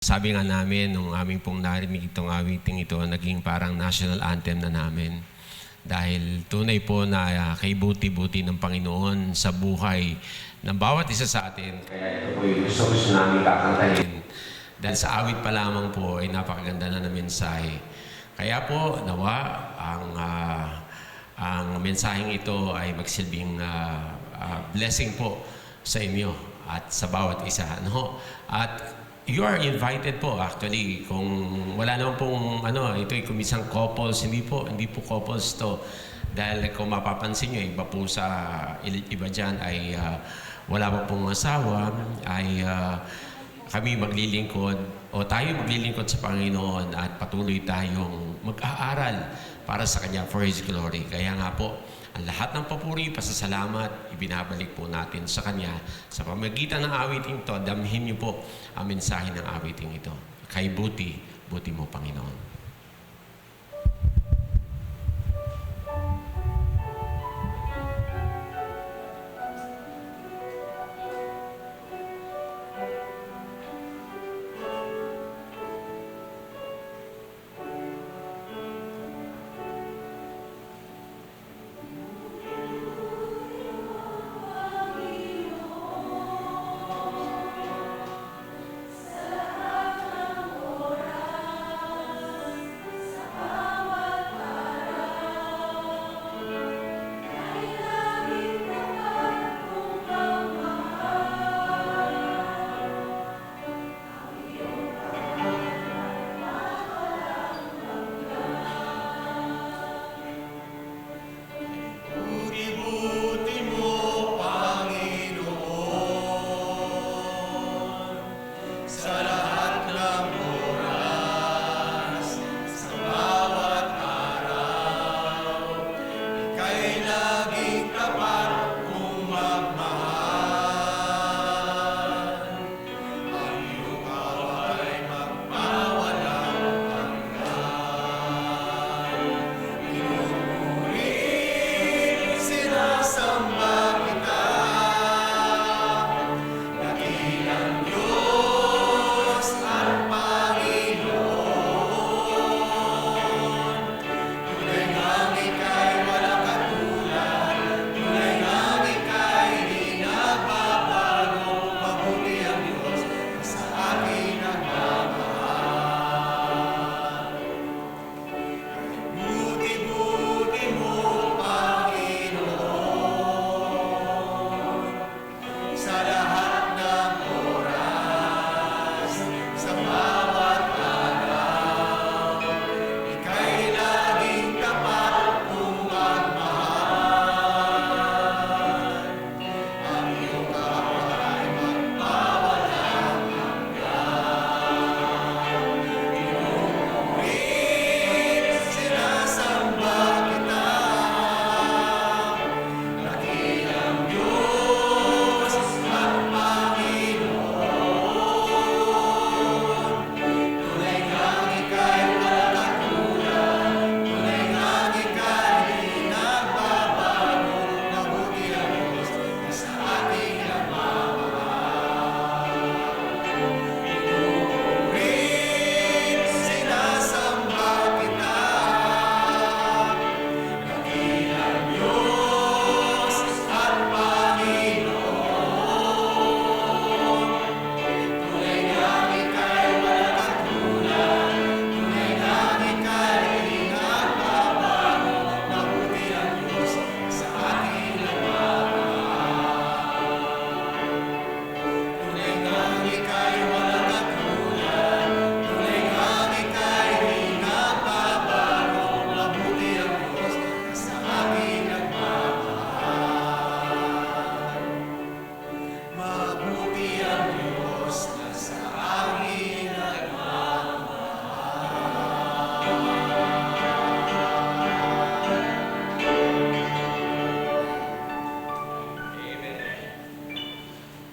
Sabi nga namin, nung aming pong narinig itong awiting ito, naging parang national anthem na namin. Dahil tunay po na kay buti-buti ng Panginoon sa buhay ng bawat isa sa atin. Kaya ito po yung gusto namin kakantahin. Dahil sa awit pa lamang po ay napakaganda na mensahe. Kaya po, nawa ang mensaheng ito ay magsilbing blessing po sa inyo at sa bawat isa. No? At you are invited po actually. Kung wala naman pong ito ay kumisang couples, hindi po couples to. Dahil kung mapapansin nyo, iba po sa iba dyan ay wala pa pong asawa, ay kami maglilingkod o tayo maglilingkod sa Panginoon at patuloy tayong mag-aaral para sa Kanya for His glory. Kaya nga po, ang lahat ng papuri, pasasalamat, ibinabalik po natin sa Kanya. Sa pamagitan ng awiting ito, damhin niyo po ang mensahe ng awiting ito. Kay buti mo, Panginoon.